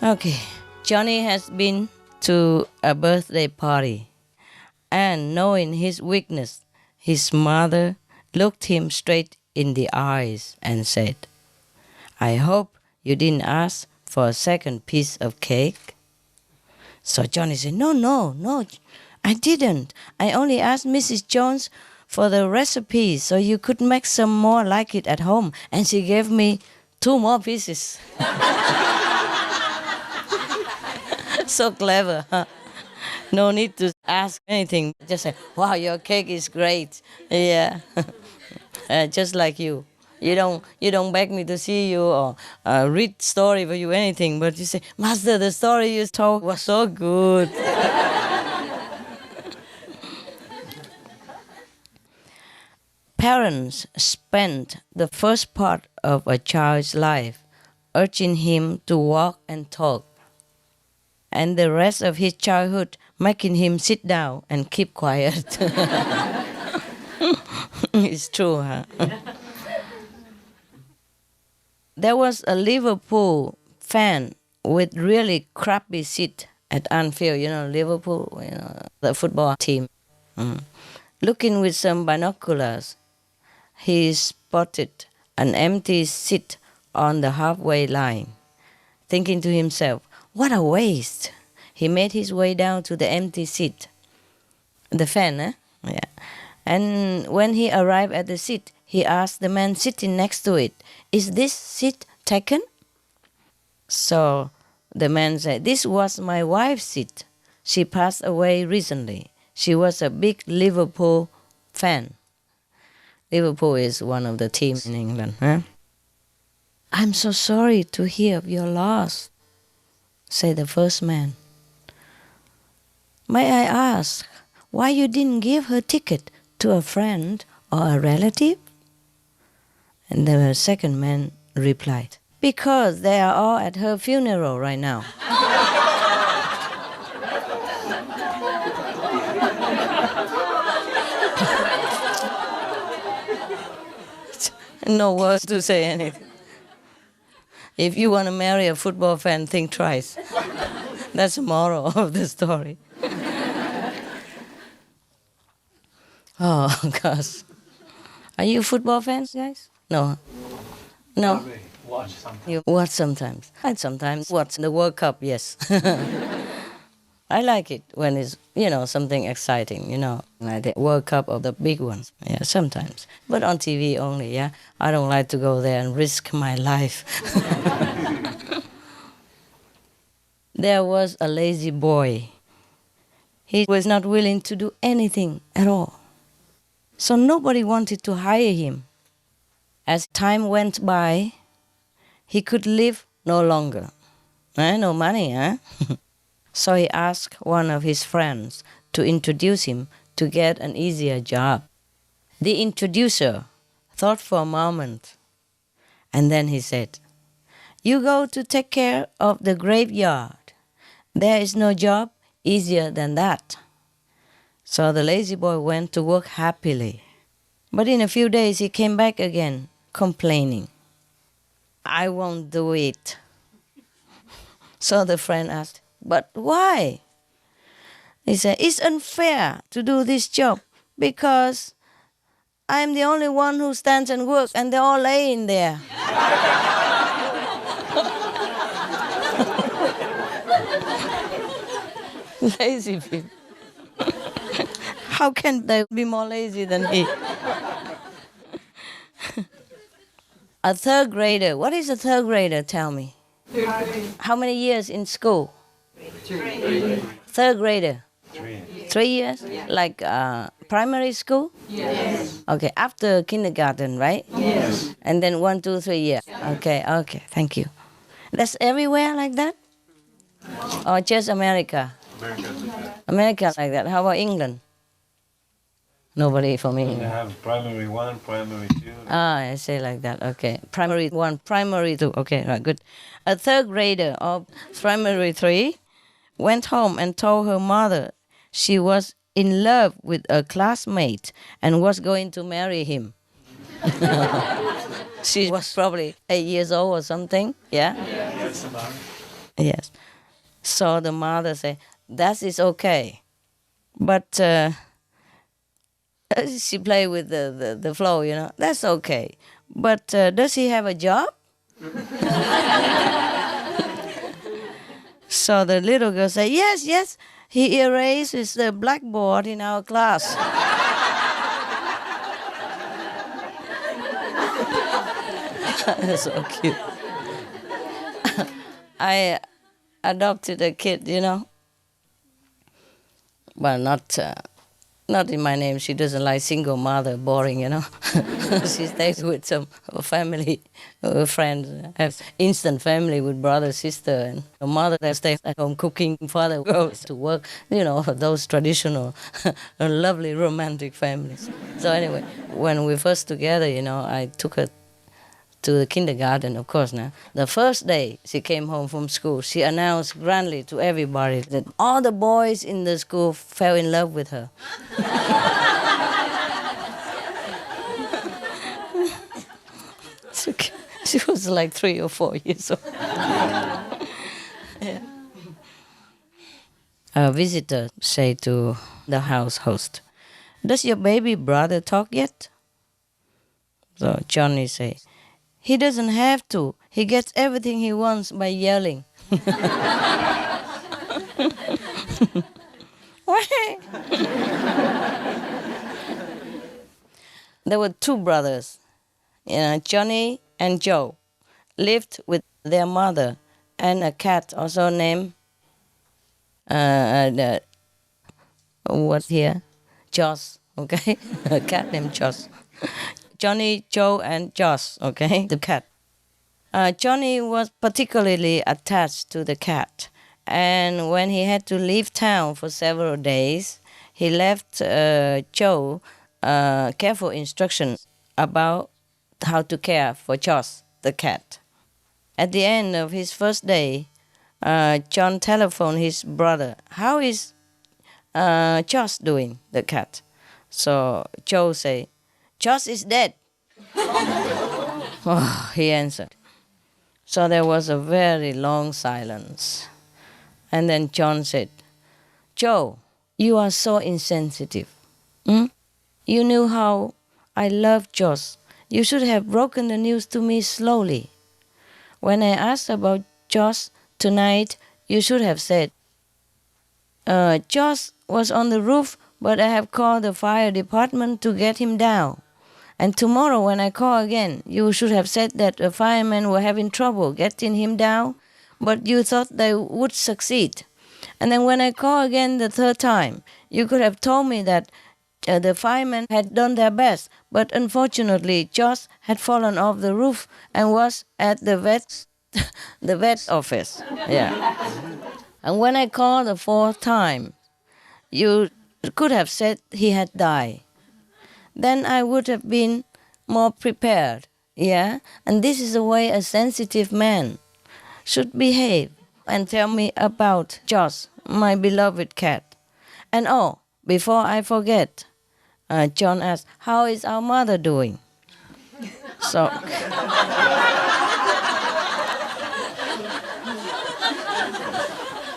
Okay, Johnny has been to a birthday party, and knowing his weakness, his mother looked him straight in the eyes and said, "I hope you didn't ask for a second piece of cake." So Johnny said, No, I didn't. I only asked Mrs. Jones for the recipe so you could make some more like it at home, and she gave me 2 more pieces." So clever, huh? No need to ask anything. Just say, "Wow, your cake is great." Yeah, just like you. You don't beg me to see you or read story for you anything, but you say, "Master, the story you told was so good." Parents spend the first part of a child's life urging him to walk and talk, and the rest of his childhood making him sit down and keep quiet. It's true, huh? There was a Liverpool fan with really crappy seat at Anfield, Liverpool, the football team. Looking with some binoculars, he spotted an empty seat on the halfway line. Thinking to himself, "What a waste!" He made his way down to the empty seat. The fan, eh? Yeah. And when he arrived at the seat, he asked the man sitting next to it, "Is this seat taken?" So the man said, "This was my wife's seat. She passed away recently. She was a big Liverpool fan." Liverpool is one of the teams in England. Huh? "I'm so sorry to hear of your loss," said the first man. "May I ask why you didn't give her ticket to a friend or a relative?" And the second man replied, "Because they are all at her funeral right now." No words to say anything. If you want to marry a football fan, think twice. That's the moral of the story. Oh, gosh. Are you football fans, guys? No. No? Watch sometimes. You watch sometimes. I sometimes watch the World Cup, yes. I like it when it's, something exciting, like the World Cup or the big ones. Yeah, sometimes. But on TV only, yeah. I don't like to go there and risk my life. There was a lazy boy. He was not willing to do anything at all. So nobody wanted to hire him. As time went by, he could live no longer. No money, huh? So he asked one of his friends to introduce him to get an easier job. The introducer thought for a moment, and then he said, "You go to take care of the graveyard. There is no job easier than that." So the lazy boy went to work happily. But in a few days he came back again, complaining, "I won't do it." So the friend asked, "But why?" He said, "It's unfair to do this job because I'm the only one who stands and works and they're all laying there." Lazy people. How can they be more lazy than he? A third grader. What is a third grader? Tell me. How many years in school? 3. Third grader. 3. 3 years? Like primary school? Yes. Okay, after kindergarten, right? Yes. And then 1, 2, 3 years. Okay, thank you. That's everywhere like that? Or just America? America's okay. America like that. How about England? Nobody from They England. have primary one, primary two. Ah, I say like that. Okay. Primary one, primary two. Okay, right, good. A third grader of primary three went home and told her mother she was in love with a classmate and was going to marry him. She was probably 8 years old or something. Yeah? That's about Yes. So the mother said, that is okay. But she played with the flow, you know. That's okay. But does he have a job? So the little girl said, yes, yes. He erases the blackboard in our class. That's so cute. I adopted a kid, you know. Well, not in my name. She doesn't like single mother, boring, you know. She stays with some family, friends. Has instant family with brother, sister, and a mother that stays at home cooking. Father goes to work. You know, those traditional, lovely romantic families. So anyway, when we first together, you know, I took her to the kindergarten, of course. Now, the first day she came home from school, she announced grandly to everybody that all the boys in the school fell in love with her. She was like 3 or 4 years old. Yeah. A visitor said to the house host, "Does your baby brother talk yet?" So Johnny said, "He doesn't have to. He gets everything he wants by yelling." There were two brothers, Johnny and Joe, lived with their mother and a cat also named, what here? Joss, okay? A cat named Joss. Johnny, Joe, and Joss, okay? The cat. Johnny was particularly attached to the cat, and when he had to leave town for several days, he left Joe careful instructions about how to care for Joss, the cat. At the end of his first day, John telephoned his brother. "How is Joss doing, the cat?" So Joe said, "Joss is dead." Oh, he answered. So there was a very long silence. And then John said, "Joe, you are so insensitive. Hmm? You knew how I loved Joss. You should have broken the news to me slowly. When I asked about Joss tonight, you should have said, Joss was on the roof, but I have called the fire department to get him down. And tomorrow when I call again, you should have said that the firemen were having trouble getting him down, but you thought they would succeed. And then when I call again the third time, you could have told me that the firemen had done their best, but unfortunately Joss had fallen off the roof and was at the vet's office. Yeah. And when I called the fourth time, you could have said he had died. Then I would have been more prepared. Yeah? And this is the way a sensitive man should behave. And tell me about Joss, my beloved cat. And oh, before I forget, John asked, how is our mother doing?" So,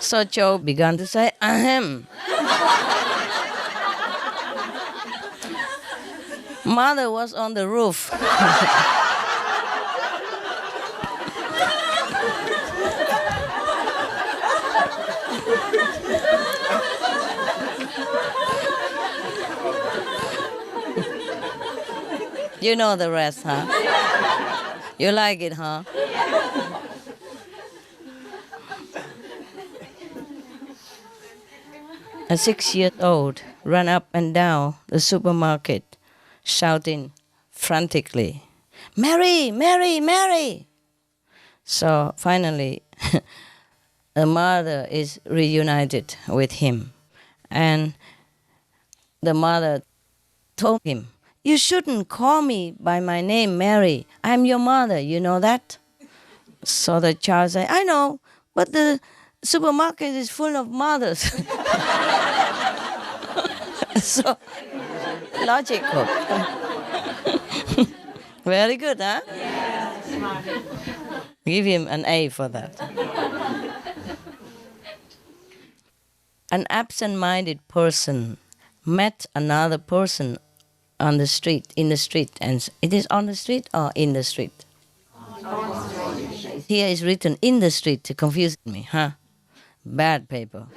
so Joe began to say, ahem. Mother was on the roof. You know the rest, huh? You like it, huh? A 6-year-old ran up and down the supermarket, shouting frantically, "Mary, Mary, Mary!" So finally, the mother is reunited with him. And the mother told him, "You shouldn't call me by my name, Mary. I'm your mother, you know that?" So the child said, "I know, but the supermarket is full of mothers." So, logical. Very good, huh? Give him an A for that. An absent-minded person met another person on the street, in the street, and it is on the street or in the street? Here is written in the street to confuse me, huh? Bad paper.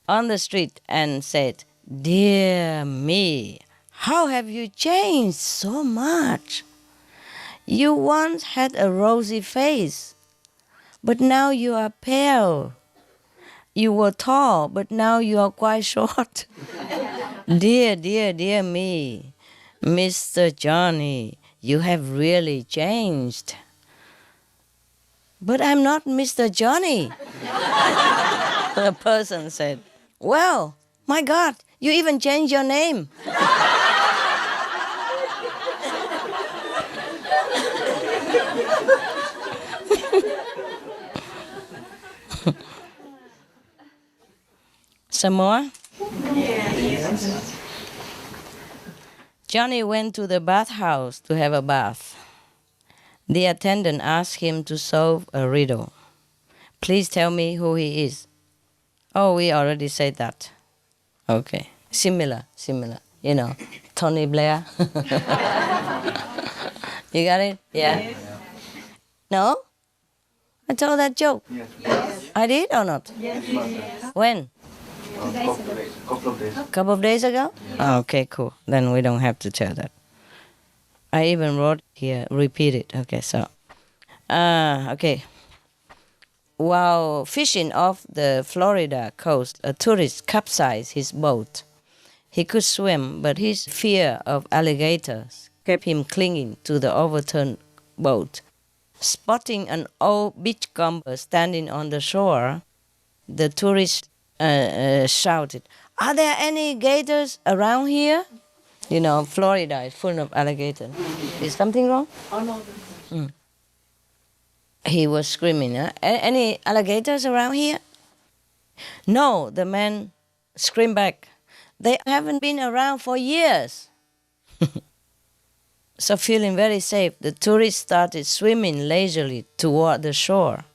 On the street and said, "Dear me, how have you changed so much? You once had a rosy face, but now you are pale. You were tall, but now you are quite short. Dear, dear, dear me, Mr. Johnny, you have really changed." "But I'm not Mr. Johnny," the person said. "Well, my God, you even changed your name." Some more? Johnny went to the bathhouse to have a bath. The attendant asked him to solve a riddle. "Please tell me who he is." "Oh, we already said that." "Okay. Similar. You know, Tony Blair." You got it? Yeah? No? I told that joke. I did or not? When? Couple of days ago? Oh, okay, cool. Then we don't have to tell that. I even wrote here, repeat it. Okay, so. Okay. While fishing off the Florida coast, a tourist capsized his boat. He could swim, but his fear of alligators kept him clinging to the overturned boat. Spotting an old beachcomber standing on the shore, the tourist shouted, "Are there any gators around here?" You know, Florida is full of alligators. Is something wrong? Oh no. He was screaming, "Any alligators around here?" "No," the man screamed back. "They haven't been around for years." So feeling very safe, the tourist started swimming leisurely toward the shore.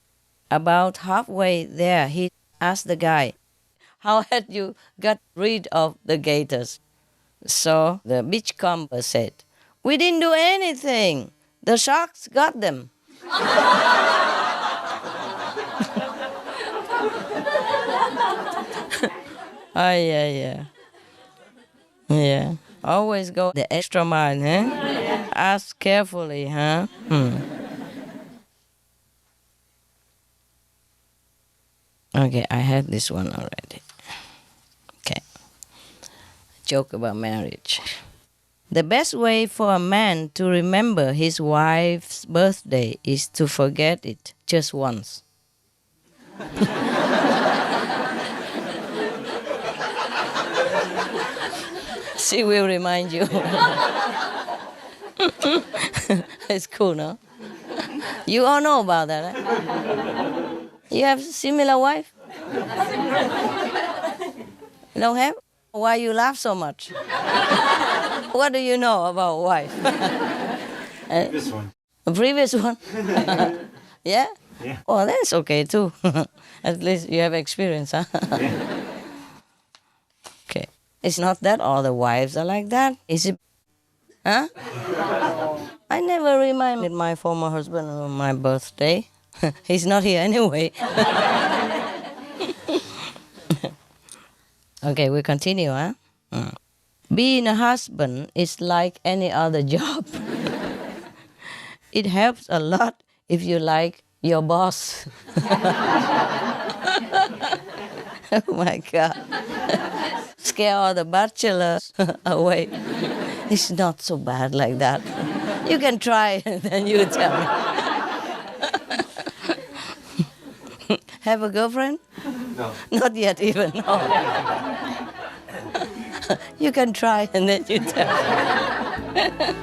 About halfway there, he asked the guy, "How had you got rid of the gators?" So the beachcomber said, "We didn't do anything. The sharks got them." Oh, yeah. Yeah. Always go the extra mile, huh? Ask carefully, huh? Okay, I had this one already. Okay. Joke about marriage. The best way for a man to remember his wife's birthday is to forget it just once. She will remind you. It's cool, no? You all know about that, right? You have similar wife? You don't have? Why you laugh so much? What do you know about wife? This one. A previous one? Yeah? Yeah. Oh, that's okay too. At least you have experience, huh? Yeah. Okay. It's not that all the wives are like that. Is it? Huh? I never reminded my former husband of my birthday. He's not here anyway. Okay, we continue, huh? Being a husband is like any other job. It helps a lot if you like your boss. Oh my God. Scare all the bachelors away. It's not so bad like that. You can try and then you tell me. Have a girlfriend? No. Not yet even. No. You can try and then you tell.